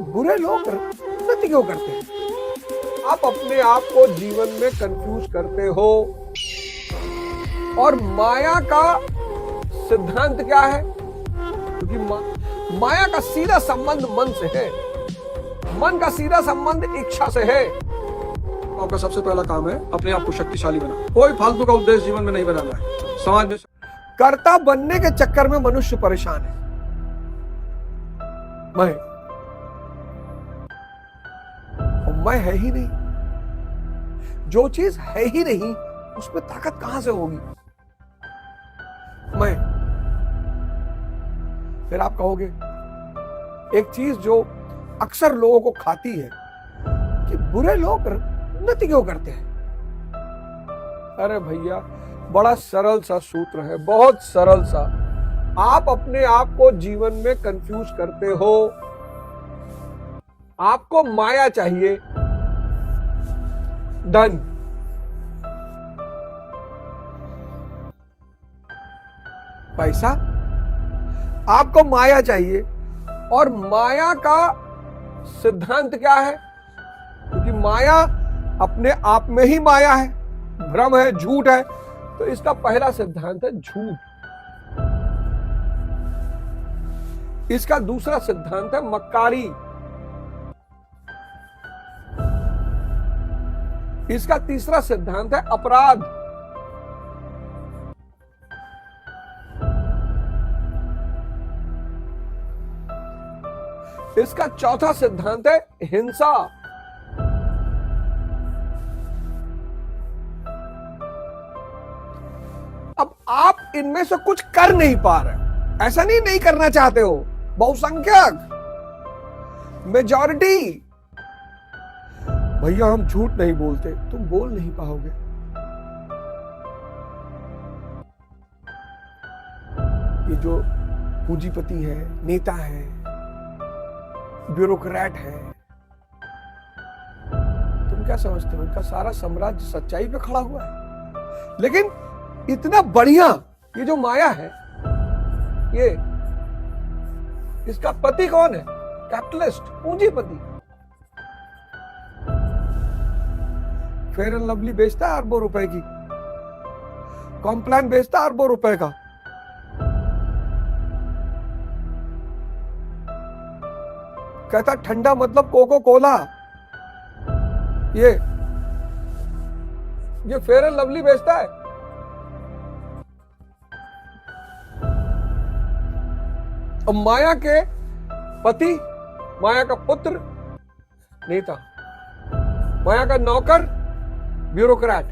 बुरे लोग उन्नति क्यों करते हैं? आप अपने आप को जीवन में कंफ्यूज करते हो। और माया का सिद्धांत क्या है? क्योंकि माया का सीधा संबंध मन से है, मन का सीधा संबंध इच्छा से है। आपका सबसे पहला काम है अपने आप को शक्तिशाली बनाना। कोई फालतू का उद्देश्य जीवन में नहीं बनाना है। समाज में कर्ता बनने के चक्कर में मनुष्य परेशान है। मैं है ही नहीं। जो चीज है ही नहीं उसमें ताकत कहां से होगी? मैं। फिर आप कहोगे एक चीज जो अक्सर लोगों को खाती है कि बुरे लोग उन्नति क्यों करते हैं? अरे भैया, बड़ा सरल सा सूत्र है, बहुत सरल सा। आप अपने आप को जीवन में कंफ्यूज करते हो। आपको माया चाहिए, धन, पैसा, आपको माया चाहिए। और माया का सिद्धांत क्या है? क्योंकि माया अपने आप में ही माया है, भ्रम है, झूठ है। तो इसका पहला सिद्धांत है झूठ। इसका दूसरा सिद्धांत है मक्कारी। इसका तीसरा सिद्धांत है अपराध। इसका चौथा सिद्धांत है हिंसा। अब आप इनमें से कुछ कर नहीं पा रहे। ऐसा नहीं करना चाहते हो। बहुसंख्यक, मेजॉरिटी। भैया हम झूठ नहीं बोलते, तुम बोल नहीं पाओगे। ये जो पूंजीपति है, नेता है, ब्यूरोक्रेट है, तुम क्या समझते हो? इनका सारा साम्राज्य सच्चाई पे खड़ा हुआ है। लेकिन इतना बढ़िया ये जो माया है, ये इसका पति कौन है? कैपिटलिस्ट, पूंजीपति। फेयर एंड लवली बेचता है अरबों रुपए की, कॉम्प्लान बेचता है अरबों रुपए का। कहता ठंडा मतलब कोको कोला। ये फेयर एंड लवली बेचता है। और माया के पति, माया का पुत्र नेता, माया का नौकर ब्यूरोक्रेट,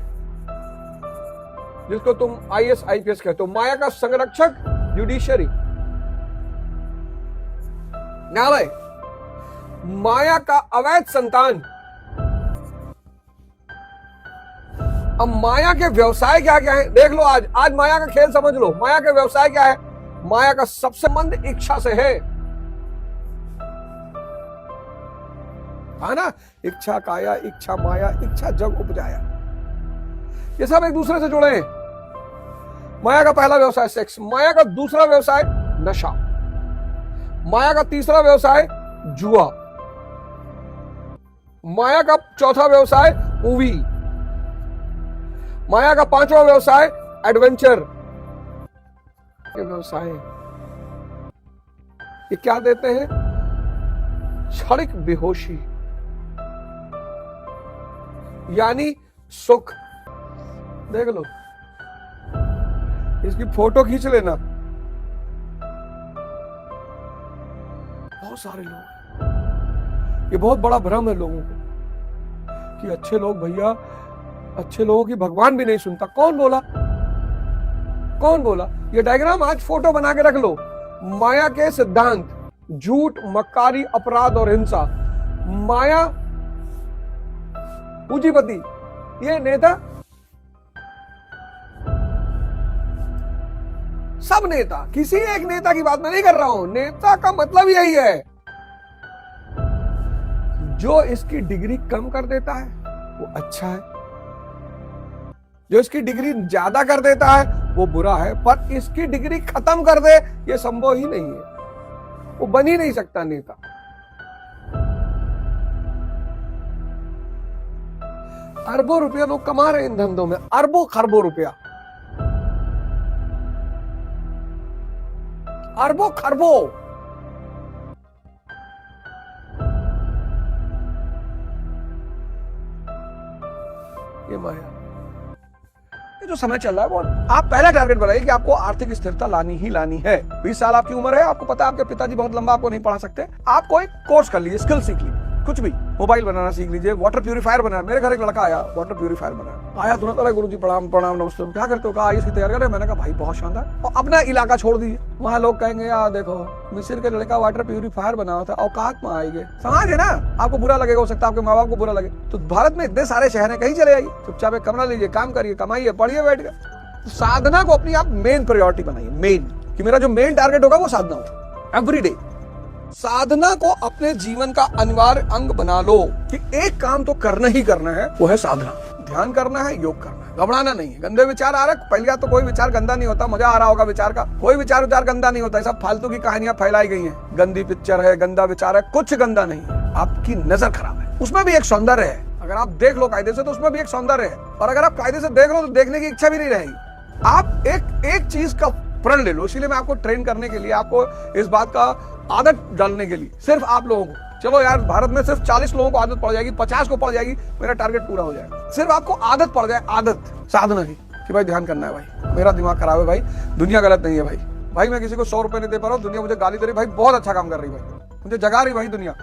जिसको तुम आईएएस आईपीएस कहते हो। माया का संरक्षक जुडिशरी, न्यायालय। माया का अवैध संतान। अब माया के व्यवसाय क्या क्या है देख लो। आज माया का खेल समझ लो। माया के व्यवसाय क्या है? माया का सबसे संबंध इच्छा से है ना? इच्छा काया, इच्छा माया, इच्छा जग उपजाया। ये सब एक दूसरे से जुड़े हैं। माया का पहला व्यवसाय सेक्स, माया का दूसरा व्यवसाय नशा, माया का तीसरा व्यवसाय जुआ, माया का चौथा व्यवसाय मूवी, माया का पांचवा व्यवसाय एडवेंचर। ये व्यवसाय ये क्या देते हैं? क्षणिक बेहोशी, यानी सुख। देख लो, इसकी फोटो खींच लेना। बहुत सारे लोग, ये बहुत बड़ा भ्रम है लोगों को कि अच्छे लोग, भैया अच्छे लोगों की भगवान भी नहीं सुनता। कौन बोला? कौन बोला? ये डायग्राम आज फोटो बना के रख लो। माया के सिद्धांत, झूठ, मक्कारी, अपराध और हिंसा। माया पूंजीपति, ये नेता, सब नेता। किसी एक नेता की बात मैं नहीं कर रहा हूं। नेता का मतलब यही है, जो इसकी डिग्री कम कर देता है वो अच्छा है, जो इसकी डिग्री ज्यादा कर देता है वो बुरा है। पर इसकी डिग्री खत्म कर दे, ये संभव ही नहीं है। वो बन ही नहीं सकता नेता। अरबों रुपया लोग कमा रहे हैं इन धंधों में, अरबों खरबों रुपया, अरबों खरबों। ये माया, ये जो समय चल रहा है वो आप पहला टारगेट बनाइए कि आपको आर्थिक स्थिरता लानी ही लानी है। 20 साल आपकी उम्र है, आपको पता है आपके पिताजी बहुत लंबा आपको नहीं पढ़ा सकते, आप कोई कोर्स कर लीजिए, स्किल सीख लीजिए, कुछ भी, मोबाइल बनाना सीख लीजिए, वाटर प्यूरिफायर बनाना। मेरे घर एक लड़का आया, वाटर प्यूरिफायर बनाया, आया तुरंत, अरे गुरुजी प्रणाम प्रणाम नमस्ते, क्या करते हो, कहा इसकी तैयारी कर रहे। मैंने कहा भाई बहुत शानदार। और अपना इलाका छोड़ दीजिए, वहाँ लोग कहेंगे यार देखो मिस्र के लड़का वाटर प्यूरिफायर बना था, औकात में आएंगे, समाज है ना, आपको बुरा लगेगा, हो सकता है आपके माँ बाप को बुरा लगे। तो भारत में इतने सारे शहर है, कहीं चले जाइए, चुपचाप एक कमरा लीजिए, काम करिए, कमाइए, पढ़िए बैठ के। साधना को अपनी आप मेन प्रायोरिटी बनाइए, मेन, कि मेरा जो मेन टारगेट होगा वो साधना हो। एवरी डे साधना को अपने जीवन का अनिवार्य अंग बना लो कि एक काम तो करना ही करना है, वो है साधना। ध्यान करना है, योग करना है, घबराना नहीं है। गंदे विचार आ रहे, पहले तो कोई विचार गंदा नहीं होता, मजा आ रहा होगा विचार का, कोई विचार गंदा नहीं होता, सब फालतू की कहानियां फैलाई गई हैं। गंदी पिक्चर है, गंदा विचार है, कुछ गंदा नहीं है, आपकी नजर खराब है, उसमें भी एक सौंदर्य है। अगर आप देख लो कायदे से तो उसमें भी एक सौंदर्य है, और अगर आप कायदे से देख लो तो देखने की इच्छा भी नहीं रहेगी। आप एक चीज का प्रण ले लो। इसीलिए मैं आपको ट्रेन करने के लिए, आपको इस बात का आदत डालने के लिए, सिर्फ आप लोगों को, चलो यार भारत में सिर्फ 40 लोगों को आदत पड़ जाएगी, 50 को पड़ जाएगी, मेरा टारगेट पूरा हो जाएगा। सिर्फ आपको आदत पड़ जाए, आदत साधना की, कि भाई ध्यान करना है, भाई मेरा दिमाग खराब है, भाई दुनिया गलत नहीं है, भाई मैं किसी को 100 रुपए नहीं दे पा रहा हूँ, दुनिया मुझे गाली दे रही, भाई बहुत अच्छा काम कर रही है, भाई मुझे जगा रही भाई दुनिया।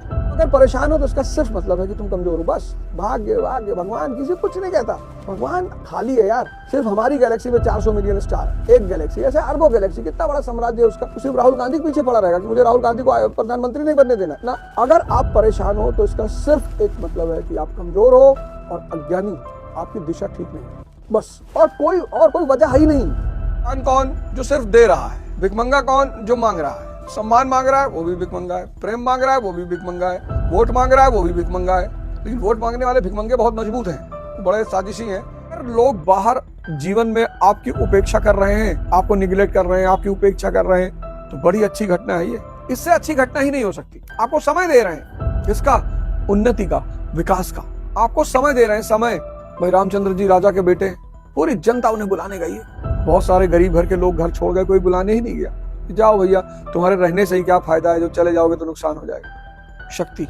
अगर परेशान हो तो इसका सिर्फ मतलब है कि तुम कमजोर हो, बस। भाग्य भगवान किसी कुछ नहीं कहता, भगवान खाली है यार। सिर्फ हमारी गैलेक्सी में 400 मिलियन स्टार, एक गैलेक्सी, ऐसे अरबों गैलेक्सी, कितना बड़ा साम्राज्य है उसका। सिर्फ राहुल गांधी के पीछे पड़ा रहेगा कि मुझे राहुल गांधी को प्रधानमंत्री नहीं बनने देना ना। अगर आप परेशान हो तो इसका सिर्फ एक मतलब है कि आप कमजोर हो और अज्ञानी, आपकी दिशा ठीक नहीं, बस। और कोई वजह ही नहीं। कौन जो सिर्फ दे रहा है, भिखमंगा कौन जो मांग रहा है, सम्मान मांग रहा है वो भी भिखमंगा है, प्रेम मांग रहा है वो भी भिखमंगा है, वोट मांग रहा है वो भी भिखमंगा है। लेकिन वोट मांगने वाले भिखमंगे बहुत मजबूत हैं, बड़े साजिशी हैं। अगर लोग बाहर जीवन में आपकी उपेक्षा कर रहे हैं, आपको निगलेक्ट कर रहे हैं, आपकी उपेक्षा कर रहे हैं, तो बड़ी अच्छी घटना है ये। इससे अच्छी घटना ही नहीं हो सकती। आपको समय दे रहे हैं, किसका? उन्नति का, विकास का। आपको समय दे रहे हैं, समय। भाई रामचंद्र जी राजा के बेटे, पूरी जनता उन्हें बुलाने गई है। बहुत सारे गरीब घर के लोग घर छोड़ गए, कोई बुलाने ही नहीं गया। जाओ भैया, तुम्हारे रहने से ही क्या फायदा है, जो चले जाओगे तो नुकसान हो जाएगा। शक्ति,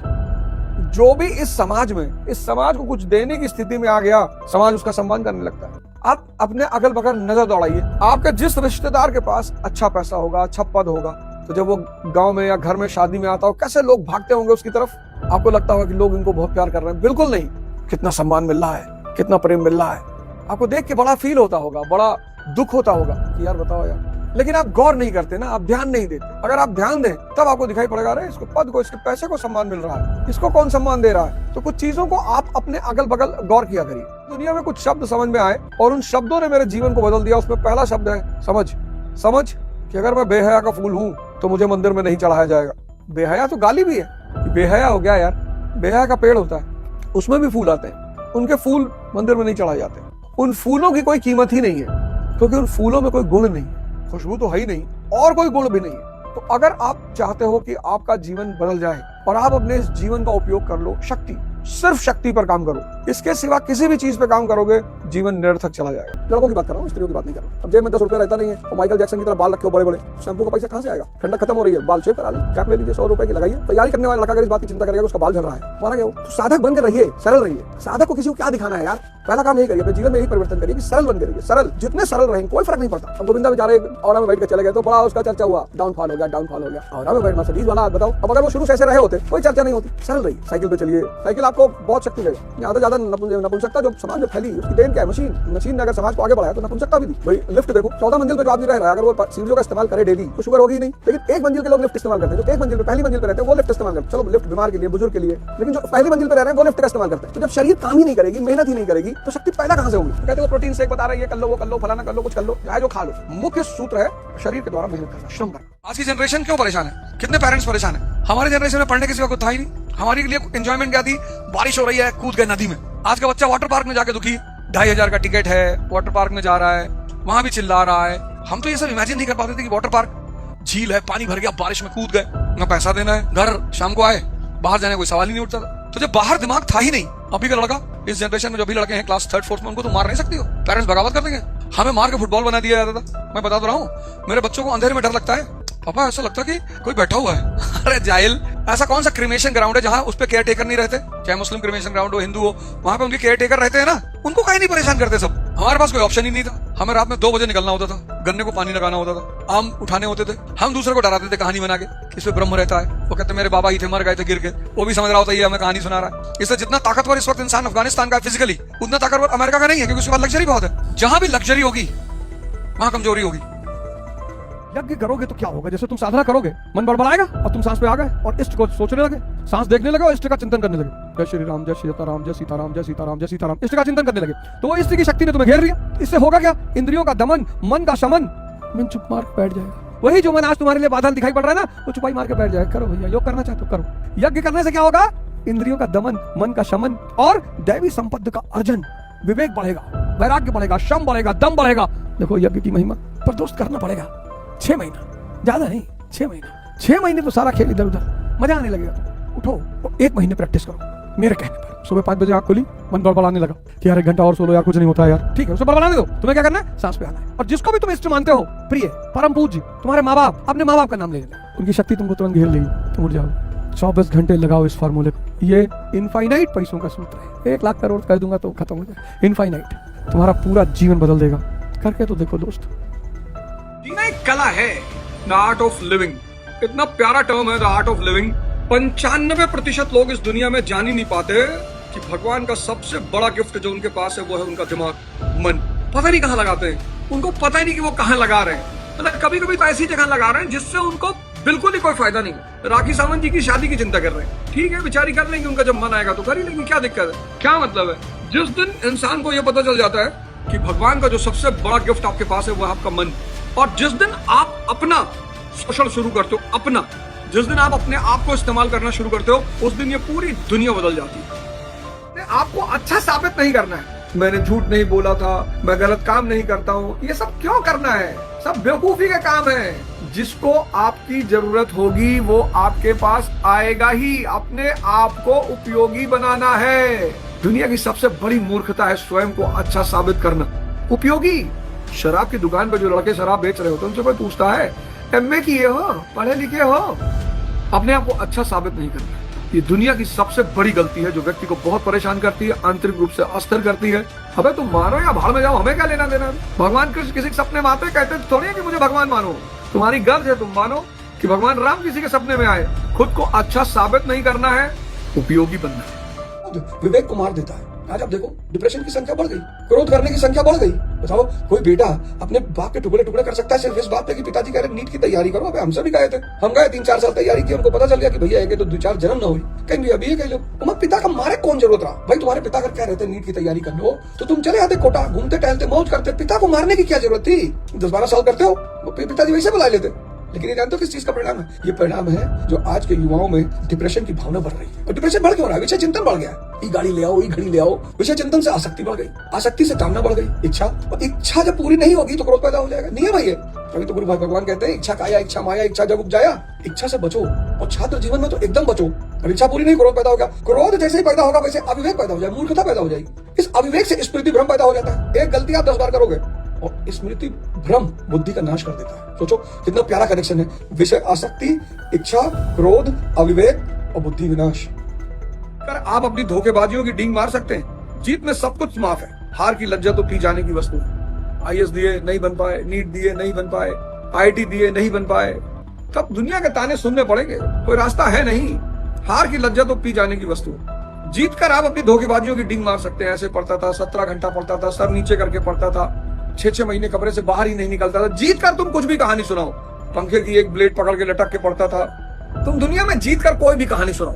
जो भी इस समाज को कुछ देने की स्थिति में आ गया, समाज उसका सम्मान करने लगता है। आप अपने अगल बगल नजर दौड़ाइए, आपके जिस रिश्तेदार के पास अच्छा पैसा होगा, अच्छा पद होगा, तो जब वो गांव में या घर में शादी में आता हो, कैसे लोग भागते होंगे उसकी तरफ। आपको लगता होगा कि लोग इनको बहुत प्यार कर रहे हैं, बिल्कुल नहीं। कितना सम्मान मिल रहा है, कितना प्रेम मिल रहा है, आपको देख के बड़ा फील होता होगा, बड़ा दुख होता होगा कि यार बताओ यार। लेकिन आप गौर नहीं करते ना, आप ध्यान नहीं देते। अगर आप ध्यान दें तब आपको दिखाई पड़ेगा, अरे इसको पद को, इसके पैसे को सम्मान मिल रहा है, इसको कौन सम्मान दे रहा है। तो कुछ चीजों को आप अपने अगल बगल गौर किया करिए। दुनिया में कुछ शब्द समझ में आए और उन शब्दों ने मेरे जीवन को बदल दिया। उसमें पहला शब्द है समझ, कि अगर मैं बेहया का फूल हूं तो मुझे मंदिर में नहीं चढ़ाया जाएगा। बेहया तो गाली भी है कि बेहया हो गया यार। बेहया का पेड़ होता है, उसमें भी फूल आते हैं, उनके फूल मंदिर में नहीं चढ़ाए जाते। उन फूलों की कोई कीमत ही नहीं है, क्योंकि उन फूलों में कोई गुण नहीं, खुशबू तो है ही नहीं, और कोई गुण भी नहीं है। तो अगर आप चाहते हो कि आपका जीवन बदल जाए और आप अपने इस जीवन का उपयोग कर लो, शक्ति, सिर्फ शक्ति पर काम करो। इसके सिवा किसी भी चीज पे काम करोगे, जीवन निरर्थक चला जाएगा। लड़कों की बात कर रहा हूँ, स्त्रियों की बात नहीं कर रहा हूँ। अब जेब में 10 रुपए रहता नहीं है और माइकल जैक्सन की तरह बाल रखे हो बड़े बड़े, शैम्पू का पैसा कहाँ से आएगा? ठंडक खत्म हो रही है, बाल शेव करा लीजिए, कैप ले लीजिए, 100 रुपए की लगाइए। तैयारी करने वाला लड़का अगर इस बात की चिंता करेगा उसका बाल झड़ रहा है, माना गया। तो साधक बनकर रहिए, सरल रहिए। साधक को किसी को क्या दिखाना है यार? पहला काम यही करिए, अपने जीवन में यही परिवर्तन करिए कि सरल बनकर रहिए। सरल, जितने सरल रहेंगे कोई फर्क नहीं पड़ता। अब गोविंदा बेचारे और में बैठ के चले गए तो बड़ा उसका चर्चा हुआ, डाउनफॉल हो गया। और में बैठ मर्सिडीज वाला, बताओ। अब अगर वो शुरू से ऐसे रहे होते, कोई चर्चा नहीं होती। सरल रहिए, साइकिल पे चलिए, साइकिल आपको बहुत शक्ति देगा। ज्यादा नपुंसकता जो समाज में फैली, उसकी देन क्या है? मशीन ने अगर समाज को आगे बढ़ाया तो नपुंसकता भी दी। भाई लिफ्ट देखो, 14 मंजिल पे जो आदमी रह रहा है, अगर वो सीढ़ियों का इस्तेमाल करे डेली तो शुगर होगी नहीं। लेकिन एक मंजिल के लोग लिफ्ट इस्तेमाल करते हैं, जो एक मंजिल पे, पहली मंजिल पे रहते हैं वो लिफ्ट इस्तेमाल करते हैं। चलो लिफ्ट बीमार के लिए, बुजुर्ग के लिए, लेकिन जो पहली मंजिल पे रह रहे हैं वो लिफ्ट का इस्तेमाल करते हैं। तो जब शरीर काम ही नहीं करेगी, मेहनत ही नहीं करेगी, तो शक्ति पैदा कहां से होगी? कहते हो प्रोटीन शेक बता रही है, कर लो, वो कर लो, फलाना कर लो, कुछ कर लो, चाहे जो खा लो। मुख्य सूत्र है शरीर के द्वारा मेहनत करना, श्रम करना। आज की जनरेशन क्यों परेशान है? कितने पेरेंट्स परेशान है? हमारे जनरेशन में पढ़ने के सिवा कुछ था ही नहीं। हमारे लिए एंजॉयमेंट क्या थी? बारिश हो रही है, कूद गए नदी में। आज का बच्चा वाटर पार्क में जाके दुखी, 2500 का टिकट है, वाटर पार्क में जा रहा है, वहां भी चिल्ला रहा है। हम तो ये सब इमेजिन नहीं कर पाते थे कि वाटर पार्क, झील है, पानी भर गया, बारिश में कूद गए, ना पैसा देना है, घर शाम को आए, बाहर जाने कोई सवाल ही नहीं उठता था। तो जब बाहर दिमाग था ही नहीं, अभी का लड़का इस जनरेशन में जो भी लड़के हैं क्लास 3rd 4th में, उनको तुम मार नहीं सकती हो, पेरेंट्स बगावत कर देंगे। हमें मार के फुटबॉल बना दिया जाता था। मैं बता तो रहा हूँ, मेरे बच्चों को अंधेरे में डर लगता है, पापा ऐसा लगता कि कोई बैठा हुआ है। अरे जाहिल, ऐसा कौन सा क्रिमेशन ग्राउंड है जहां उस पे केयर टेकर नहीं रहते? चाहे मुस्लिम क्रिमेशन ग्राउंड हो, हिंदू हो, वहां पे उनके केयर टेकर रहते हैं ना, उनको कहीं नहीं परेशान करते सब। हमारे पास कोई ऑप्शन ही नहीं था। हमें रात में 2 बजे निकलना होता था, गन्ने को पानी लगाना होता था, आम उठाने होते थे। हम दूसरे को डराते थे कहानी बना के, इसमें ब्रह्म रहता है। वो कहते मेरे बाबा ही थे, मर गए थे गिर के। वो भी समझ रहा होता है ये हमें कहानी सुना रहा है। इससे जितना ताकतवर इस वक्त इंसान अफगानिस्तान का फिजिकली, उतना ताकतवर अमेरिका का नहीं है, क्योंकि उसके बाद लग्जरी बहुत है। जहां भी लग्जरी होगी वहां कमजोरी होगी। यज्ञ करोगे तो क्या होगा? जैसे तुम साधना करोगे, मन बड़बड़ाएगा और तुम सांस पे आ गए और इष्ट को सोचने लगे, सांस देखने लगे और इष्ट का चिंतन करने लगे। जय श्री राम, जय सीताराम, जय सीताराम, जय सीताराम, जय सीताराम, इष्ट का चिंतन करने लगे। तो वो इष्ट की शक्ति ने तुम्हें घेर लिया। इससे होगा क्या? इंद्रियों का दमन, मन का शमन। मन चुप मार के बैठ जाएगा। वही जो मन आज तुम्हारे लिए बादल दिखाई पड़ रहा है ना, वो चुपाई मार के बैठ जाएगा। करो भैया, योग करना चाहते हो करो। यज्ञ करने से क्या होगा? इंद्रियों का दमन, मन का शमन और दैवी संपत्ति का अर्जन। विवेक बढ़ेगा, वैराग्य बढ़ेगा, श्रम बढ़ेगा, दम बढ़ेगा। देखो यज्ञ की महिमा, पर दोस्त करना पड़ेगा। 6 महीना, ज्यादा नहीं, 6 महीना। 6 महीने तो सारा खेल इधर उधर, मजा आने लगेगा। उठो और 1 महीने प्रैक्टिस करो मेरे कहने पर। सुबह 5 बजे आंख खोली, मन बड़बड़ाने लगा कि यार 1 घंटा और सो लो यार, कुछ नहीं होता है यार। ठीक है, उसे बड़बड़ाने दो। तुम्हें क्या करना है? सांस पे आना है। और जिसको भी तुम इष्ट मानते हो, प्रिय, परम पूज्य, तुम्हारे माँ बाप, अपने माँ बाप का नाम ले लेना। उनकी शक्ति तुमको तुरंत घेर लेगी, तुम उठ जाओ। 24 घंटे लगाओ इस फार्मूले को। ये इनफाइनाइट पैसों का सूत्र है। 1 लाख करोड़ कर दूंगा तो खत्म हो जाए। इनफाइनाइट, तुम्हारा पूरा जीवन बदल देगा। करके तो देखो दोस्त। जीना एक कला है, द आर्ट ऑफ लिविंग। इतना प्यारा टर्म है द आर्ट ऑफ लिविंग। 95% लोग इस दुनिया में जान ही नहीं पाते कि भगवान का सबसे बड़ा गिफ्ट जो उनके पास है वो है उनका दिमाग, मन। पता नहीं कहाँ लगाते हैं, उनको पता ही नहीं कि वो कहाँ लगा रहे हैं। मतलब कभी कभी तो ऐसी जगह लगा रहे हैं जिससे उनको बिल्कुल ही कोई फायदा नहीं है। राखी सावंत जी की शादी की चिंता कर रहे हैं, ठीक है, बेचारी कर लेंगे, उनका जब मन आएगा तो कर ही लेंगे, क्या दिक्कत है? क्या मतलब है? जिस दिन इंसान को यह पता चल जाता है कि भगवान का जो सबसे बड़ा गिफ्ट आपके पास है वो है आपका मन, और जिस दिन आप अपना शोषण शुरू करते हो, अपना, जिस दिन आप अपने आप को इस्तेमाल करना शुरू करते हो, उस दिन ये पूरी दुनिया बदल जाती है। आपको अच्छा साबित नहीं करना है, मैंने झूठ नहीं बोला था, मैं गलत काम नहीं करता हूँ, ये सब क्यों करना है? सब बेवकूफी का काम है। जिसको आपकी जरूरत होगी वो आपके पास आएगा ही। अपने आप को उपयोगी बनाना है। दुनिया की सबसे बड़ी मूर्खता है स्वयं को अच्छा साबित करना। उपयोगी। शराब की दुकान पर जो लड़के शराब बेच रहे होते हैं उनसे कोई पूछता है MA किए हो, पढ़े लिखे हो? अपने आप को अच्छा साबित नहीं करना। ये दुनिया की सबसे बड़ी गलती है जो व्यक्ति को बहुत परेशान करती है, आंतरिक रूप से अस्थिर करती है। अबे तुम मानो या भाड़ में जाओ, हमें क्या लेना देना? भगवान कृष्ण किसी के सपने में आते कहते थोड़ी है कि मुझे भगवान मानो। तुम्हारी गर्ज है तुम मानो कि भगवान राम किसी के सपने में आए। खुद को अच्छा साबित नहीं करना है, उपयोगी बनना है। विवेक को मार देता है। आज आप देखो, डिप्रेशन की संख्या बढ़ गई, क्रोध करने की संख्या बढ़ गई। बताओ, कोई बेटा अपने बाप के टुकड़े टुकड़े कर सकता है सिर्फ इस बात पे कि पिताजी कह रहे नीट की तैयारी करो? अबे हमसे भी गए थे, हम गए 3-4 साल तैयारी की, उनको पता चल गया कि भैया एक तो 2-4 जन्म ना हुई, कहीं अभी ये कह लो। तुम्हारे पिता का मारे कौन जरूरत रहा? भाई तुम्हारे पिता अगर कह रहे थे नीट की तैयारी कर लो तो तुम चले आते कोटा, घूमते टहलते मौज करते। पिता को मारने की क्या जरूरत थी? 10-12 साल करते हो, पिताजी वैसे बुला लेते। लेकिन ये जानते हो किस चीज का परिणाम है? ये परिणाम है जो आज के युवाओं में डिप्रेशन की भावना बढ़ रही है। और डिप्रेशन बढ़ क्यों रहा है? विषय चिंतन बढ़ गया। ये गाड़ी ले आओ, ये घड़ी ले आओ। विषय चिंतन से आसक्ति बढ़ गई, आसक्ति से कामना बढ़ गई, इच्छा, और इच्छा जब पूरी नहीं होगी तो क्रोध पैदा हो जाएगा। नियम है ये। तभी तो गुरु भगवान कहते हैं इच्छा काया, इच्छा माया, इच्छा जब उपजाया। इच्छा से बचो, और छात्र जीवन में तो एकदम बचो। अब इच्छा पूरी नहीं, क्रोध पैदा होगा। क्रोध जैसे ही पैदा होगा वैसे अविवेक पैदा हो जाएगा, मूर्खता पैदा हो जाएगी। इस अविवेक से स्मृति भ्रम पैदा हो जाता है। एक गलती आप 10 बार करोगे और स्मृति भ्रम बुद्धि का नाश कर देता है। सोचो कितना प्यारा कनेक्शन है। विषय आसक्ति, इच्छा, क्रोध, अविवेक और बुद्धि विनाश। कर आप अपनी धोखेबाजियों की डींग मार सकते हैं। जीत में सब कुछ माफ है, हार की लज्जा तो पी जाने की वस्तु है। IAS दिए नहीं बन पाए, नीट दिए नहीं बन पाए, IIT दिए नहीं बन पाए, तब दुनिया के ताने सुनने पड़ेंगे, कोई रास्ता है नहीं। हार की लज्जा तो पी जाने की वस्तु है। जीत कर आप अपनी धोखेबाजियों की डींग मार सकते हैं। ऐसे पढ़ता था, 17 घंटा पढ़ता था, सर नीचे करके पढ़ता था, 6-6 महीने कमरे से बाहर ही नहीं निकलता था। जीत कर तुम कुछ भी कहानी सुनाओ, पंखे की एक ब्लेड पकड़ के लटक के पढ़ता था। तुम दुनिया में जीत कर कोई भी कहानी सुनाओ,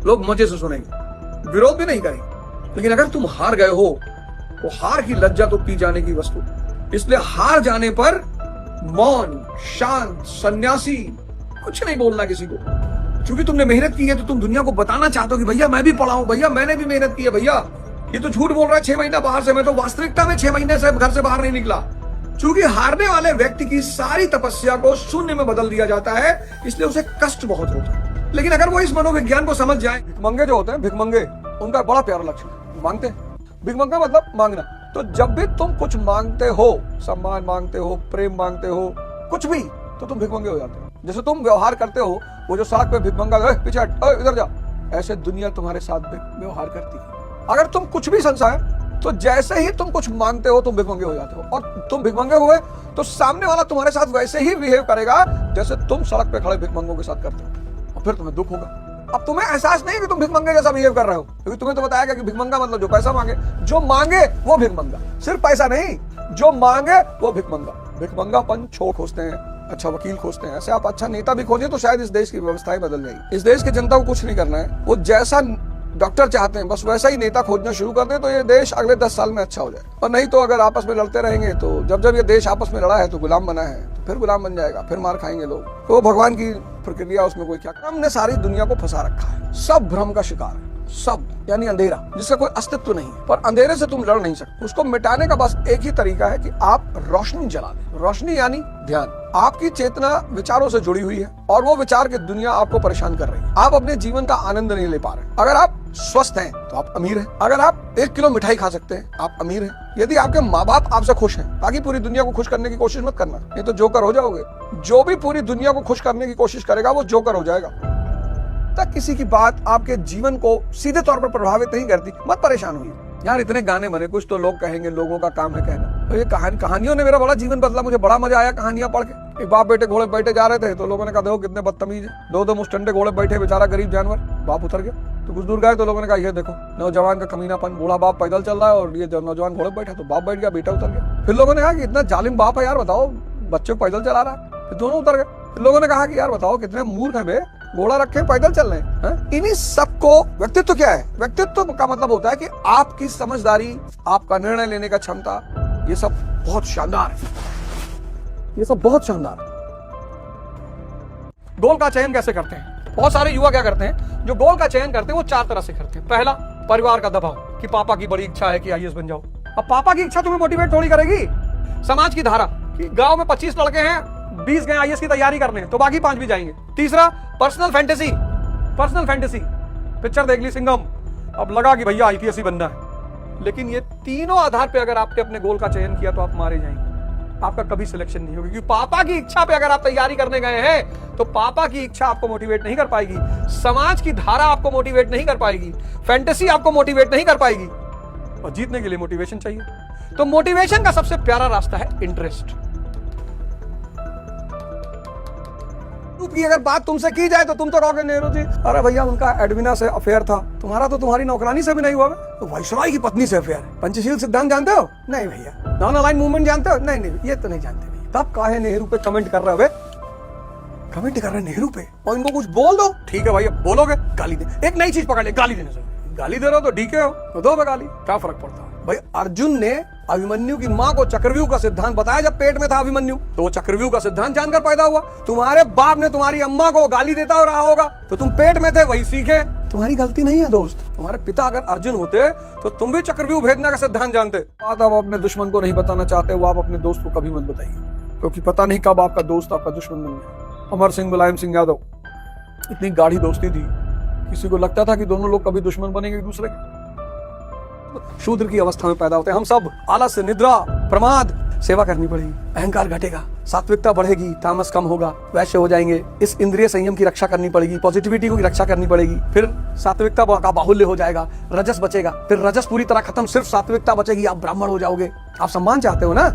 लोग मजे से सुनेंगे, विरोध भी नहीं करेंगे। लेकिन अगर तुम हार गए हो तो हार की लज्जा तो पी जाने की वस्तु। इसलिए हार जाने पर मौन, शांत, सन्यासी, कुछ नहीं बोलना किसी को। क्योंकि तुमने मेहनत की है तो तुम दुनिया को बताना चाहते हो कि भैया मैं भी पढ़ा हूं, भैया मैंने भी मेहनत की है, भैया ये तो झूठ बोल रहा है 6 महीना बाहर से, मैं तो वास्तविकता में 6 महीने से घर से बाहर नहीं निकला। क्योंकि हारने वाले व्यक्ति की सारी तपस्या को शून्य में बदल दिया जाता है, इसलिए उसे कष्ट बहुत होता है। लेकिन अगर वो इस मनोविज्ञान को समझ जाए, भिखमंगे जो होते हैं, भिखमंगे, उनका बड़ा प्यारा लक्षण है। मांगते हैं। भिखमंगा मतलब मांगना। तो जब भी तुम कुछ मांगते हो, सम्मान मांगते हो, प्रेम मांगते हो, कुछ भी, तो तुम भिखमंगे हो जाते हो। जैसे तुम व्यवहार करते हो, वो जो सड़क पे भिखमंगा पीछे हट, इधर जा, ऐसे दुनिया तुम्हारे साथ व्यवहार करती है। अगर तुम कुछ भी संसार, तो जैसे ही तुम कुछ मांगते हो तुम भिखमंगे हो जाते हो, और तुम भिखमंगे हुए तो सामने वाला तुम्हारे साथ वैसे ही बिहेव करेगा जैसे तुम सड़क पे खड़े भिखमंगों के साथ करते हो, और फिर तुम्हें दुख होगा। अब तुम्हें एहसास नहीं कि तुम भिखमंगे जैसा बिहेव कर रहे हो, क्योंकि तुम्हें तो बताया गया कि भिखमंगा मतलब जो पैसा मांगे, जो मांगे वो भिखमंगा। सिर्फ पैसा नहीं, जो मांगे वो भिखमंगा। भिखमंगापन छोड़ खोजते हैं, अच्छा वकील खोजते हैं। ऐसे आप अच्छा नेता भी खोजें तो शायद इस देश की व्यवस्थाएं बदल जाएगी। इस देश की जनता को कुछ नहीं करना है, वो जैसा डॉक्टर चाहते हैं बस वैसा ही नेता खोजना शुरू कर दे तो ये देश अगले 10 साल में अच्छा हो जाए। और नहीं तो अगर आपस में लड़ते रहेंगे तो जब ये देश आपस में लड़ा है तो गुलाम बना है, तो फिर गुलाम बन जाएगा, फिर मार खाएंगे लोग। तो भगवान की प्रक्रिया, उसमें कोई क्या। हमने सारी दुनिया को फंसा रखा है, सब भ्रम का शिकार है, सब यानी अंधेरा जिसका कोई अस्तित्व नहीं है। पर अंधेरे से तुम लड़ नहीं सकते। उसको मिटाने का बस एक ही तरीका है कि आप रोशनी जला दें। रोशनी यानी ध्यान। आपकी चेतना विचारों से जुड़ी हुई है और वो विचार की दुनिया आपको परेशान कर रही है। आप अपने जीवन का आनंद नहीं ले पा रहे। अगर आप स्वस्थ हैं तो आप अमीर हैं। अगर आप 1 किलो मिठाई खा सकते हैं आप अमीर हैं। यदि आपके माँ बाप आपसे खुश हैं, बाकी पूरी दुनिया को खुश करने की कोशिश मत करना, नहीं तो जोकर हो जाओगे। जो भी पूरी दुनिया को खुश करने की कोशिश करेगा वो जोकर हो जाएगा। तक किसी की बात आपके जीवन को सीधे तौर पर प्रभावित नहीं करती, मत परेशान होइए। यार इतने गाने बने, कुछ तो लोग कहेंगे, लोगों का काम है कहना। तो ये कहानियों ने मेरा बड़ा जीवन बदला, मुझे बड़ा मजा आया कहानियां पढ़ के। एक बाप बेटे घोड़े बैठे जा रहे थे तो लोगों ने कहा देखो कितने बदतमीज है, दो मुस्टंडे घोड़े बैठे, बेचारा गरीब जानवर। बाप उतर गया तो कुछ दूर गए तो लोगों ने कहा ये देखो नौजवान का कमीनापन, बूढ़ा बाप पैदल चल रहा है और ये नौजवान घोड़े बैठा, तो बाप बैठ गया, बेटा उतर गया। फिर लोगों ने कहा कि इतना जालिम बाप है यार, बताओ बच्चे को पैदल चला रहा है। फिर दोनों उतर गए। फिर लोगों ने कहा कि यार बताओ कितने मूर्ख है बे, घोड़ा रखे पैदल चल रहे हैं। इन्हीं सबको व्यक्तित्व क्या है? व्यक्तित्व का मतलब होता है कि आपकी समझदारी, आपका निर्णय लेने का क्षमता, ये सब बहुत शानदार है, ये सब बहुत शानदार है। गोल का चयन कैसे करते हैं? बहुत सारे युवा क्या करते हैं, जो गोल का चयन करते हैं वो 4 तरह से करते हैं। पहला, परिवार का दबाव कि पापा की बड़ी इच्छा है कि आईएएस बन जाओ। अब पापा की इच्छा तुम्हें मोटिवेट थोड़ी करेगी। समाज की धारा कि गांव में 25 लड़के हैं, 20 गए आईएएस की तैयारी करने, तो बाकी 5 भी जाएंगे। तीसरा, personal fantasy. Personal fantasy, picture देख ली सिंघम, अब लगा कि भैया आईपीएस ही बनना है। लेकिन ये तीनों आधार पे अगर आपने अपने गोल का चयन किया तो आप मारे जाएंगे, आपका कभी सिलेक्शन नहीं होगी। क्योंकि पापा की इच्छा पे अगर आप तैयारी करने गए हैं तो पापा की इच्छा आपको मोटिवेट नहीं कर पाएगी, समाज की धारा आपको मोटिवेट नहीं कर पाएगी, फैंटेसी आपको मोटिवेट नहीं कर पाएगी। और जीतने के लिए मोटिवेशन चाहिए। तो मोटिवेशन का सबसे प्यारा रास्ता है इंटरेस्ट। की अगर बात तुमसे की जाए तो तुम तो कहोगे नेहरू जी, अरे भैया उनका एडविना से अफेयर था, तुम्हारा तो तुम्हारी नौकरानी से भी नहीं हुआ। तो वाइसरॉय की पत्नी से अफेयर है। पंचशील सिद्धांत जानते हो? नहीं भैया। नॉन अलाइन मूवमेंट जानते हो? नहीं नहीं, ये तो नहीं जानते भैया। तब काहे नेहरू पे कमेंट कर रहे हो? कमेंट कर रहे हैं नेहरू पे, और इनको कुछ बोल दो। ठीक है भैया, बोलोगे गाली दे। एक नई चीज पकड़ ले, गाली देने से। गाली दे रहे हो तो डीके हो तो दो पे गाली, क्या फर्क पड़ता है भाई? अर्जुन ने अभिमन्यु की माँ को चक्रव्यूह का सिद्धांत बताया जब पेट में था अभिमन्यु, तो वो चक्रव्यूह का सिद्धांत जानकर पैदा हुआ। तुम्हारे बाप ने तुम्हारी अम्मा को गाली देता हो रहा होगा तो तुम पेट में थे, वही सीखे। तुम्हारी गलती नहीं है दोस्त। तुम्हारे पिता अगर अर्जुन होते तो तुम भी चक्रव्यूह भेदना का सिद्धांत जानते। बात आप अपने दुश्मन को नहीं बताना चाहते, वो आप अपने दोस्त को कभी मत बताइए, क्योंकि पता नहीं कब आपका दोस्त आपका दुश्मन बन गया। अमर सिंह, मुलायम सिंह यादव, इतनी गाढ़ी दोस्ती थी, किसी को लगता था कि दोनों लोग कभी दुश्मन बनेंगे एक दूसरे के। शूद्र की अवस्था में पैदा होते हैं हम सब। आलस्य, निद्रा, प्रमाद, सेवा करनी पड़ेगी, अहंकार घटेगा, सात्विकता बढ़ेगी, तामस कम होगा, वैश्य हो जाएंगे। इस इंद्रिय संयम की रक्षा करनी पड़ेगी, पॉजिटिविटी की रक्षा करनी पड़ेगी। फिर सात्विकता का बाहुल्य हो जाएगा, रजस बचेगा, फिर रजस पूरी तरह खत्म, सिर्फ सात्विकता बचेगी, आप ब्राह्मण हो जाओगे। आप सम्मान चाहते हो ना?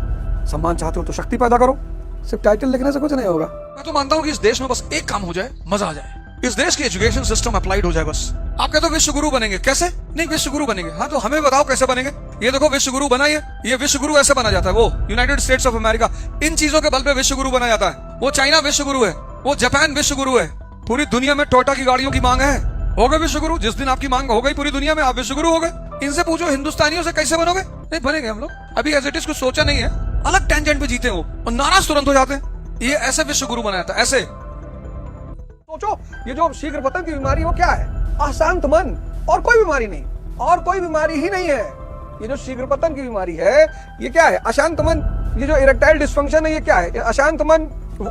सम्मान चाहते हो तो शक्ति पैदा करो, सिर्फ टाइटल लिखने से कुछ नहीं होगा। मैं तो मानता हूँ कि इस देश में बस एक काम हो जाए, मजा आ जाए। इस देश की एजुकेशन सिस्टम अप्लाइड हो जाए बस। आप कहते हो विश्व गुरु बनेंगे, कैसे? नहीं, विश्व गुरु बनेंगे। हाँ तो हमें बताओ कैसे बनेंगे। ये देखो विश्व गुरु बना, ये विश्व गुरु ऐसे बना जाता है। वो यूनाइटेड स्टेट्स ऑफ अमेरिका, इन चीजों के बल पे विश्व गुरु बना जाता है। वो चाइना विश्व गुरु है, वो जापान विश्व गुरु है। पूरी दुनिया में टोयोटा की गाड़ियों की मांग है, हो गए विश्व गुरु। जिस दिन आपकी मांग हो गई पूरी दुनिया में, आप विश्व गुरु हो गए। इनसे पूछो हिंदुस्तानियों से कैसे बनोगे? नहीं बनेंगे हम लोग, अभी एज इट इज कुछ सोचा नहीं है, अलग टेंजेंट पे जीते हो और नाराज तुरंत हो जाते हैं। ये ऐसे विश्व गुरु बनाया था, ऐसे सोचो। ये जो शीघ्र पतन की बीमारी वो क्या है? अशांत मन, और कोई बीमारी नहीं, और कोई बीमारी ही नहीं है। ये जो शीघ्र पतन की बीमारी है ये क्या है? अशांत मन। ये जो इरेक्टाइल डिस्फंक्शन है ये क्या है? अशांत मन।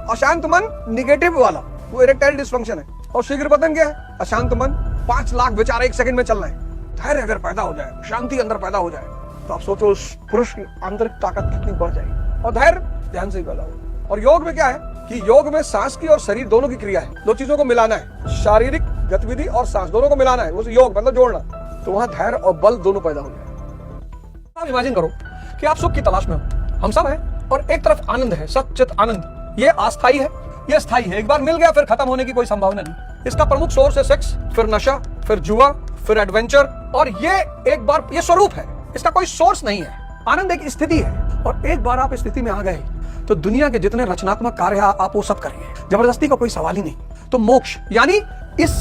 अशांत मन निगेटिव वाला वो इरेक्टाइल डिस्फंक्शन है, और शीघ्र पतन क्या है? अशांत मन। 5 लाख बेचारे 1 सेकंड में चल रहे हैं, धैर्य अगर पैदा हो जाए, शांति अंदर पैदा हो जाए, तो आप सोचो उस पुरुष की आंतरिक ताकत कितनी बढ़ जाएगी। और धैर्य ध्यान से ही पैदा हो। और योग में क्या है कि योग में सांस की और शरीर दोनों की क्रिया है, दो चीजों को मिलाना है, शारीरिक गतिविधि और सांस दोनों को मिलाना है, वो योग मतलब जोड़ना। तो वहां धैर्य और बल दोनों पैदा हो जाए। आप इमेजिन करो कि आप सुख की तलाश में हो, हम सब हैं, और एक तरफ आनंद है, सच्चित आनंद। ये अस्थाई है, ये स्थाई है, एक बार मिल गया फिर खत्म होने की कोई संभावना नहीं। इसका प्रमुख सोर्स है सेक्स, फिर नशा, फिर जुआ, फिर एडवेंचर, और ये एक बार ये स्वरूप है, इसका कोई सोर्स नहीं है। आनंद एक स्थिति है, और एक बार आप स्थिति में आ गए तो दुनिया के जितने रचनात्मक कार्य आप वो सब करेंगे, जबरदस्ती का कोई सवाल ही नहीं। तो मोक्ष यानी इस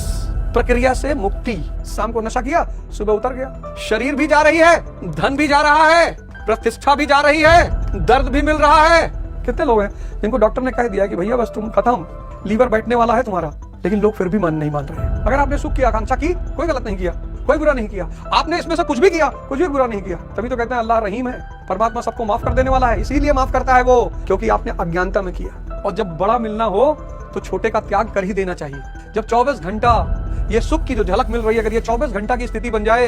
प्रक्रिया से मुक्ति। शाम को नशा किया, सुबह उतर गया, शरीर भी जा रही है, धन भी जा रहा है, प्रतिष्ठा भी जा रही है, दर्द भी मिल रहा है। कितने लोग हैं जिनको डॉक्टर ने कह दिया कि भैया बस तुम खत्म, लीवर बैठने वाला है तुम्हारा, लेकिन लोग फिर भी नहीं मान रहे हैं। अगर आपने सुख की आकांक्षा की, कोई गलत नहीं किया, कोई बुरा नहीं किया, आपने इसमें से कुछ भी किया, कुछ भी बुरा नहीं किया, तभी तो कहते हैं अल्लाह रहीम है, परमात्मा सबको माफ कर देने वाला है। इसीलिए माफ करता है वो, क्योंकि आपने अज्ञानता में किया। और जब बड़ा मिलना हो तो छोटे का त्याग कर ही देना चाहिए। जब 24 घंटा ये सुख की जो झलक मिल रही है, अगर ये 24 घंटा की स्थिति बन जाए,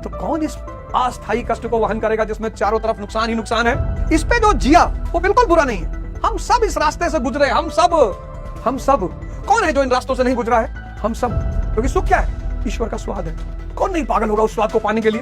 तो कौन इस अस्थायी कष्ट को वहन करेगा जिसमें चारों तरफ नुकसान ही नुकसान है। इस पे जो जिया वो बिल्कुल बुरा नहीं है। हम सब इस रास्ते से गुजरे, हम सब। कौन है जो इन रास्तों से नहीं गुजरा है? हम सब। क्योंकि सुख क्या है? ईश्वर का स्वाद है। कौन नहीं पागल होगा उस स्वाद को पाने के लिए?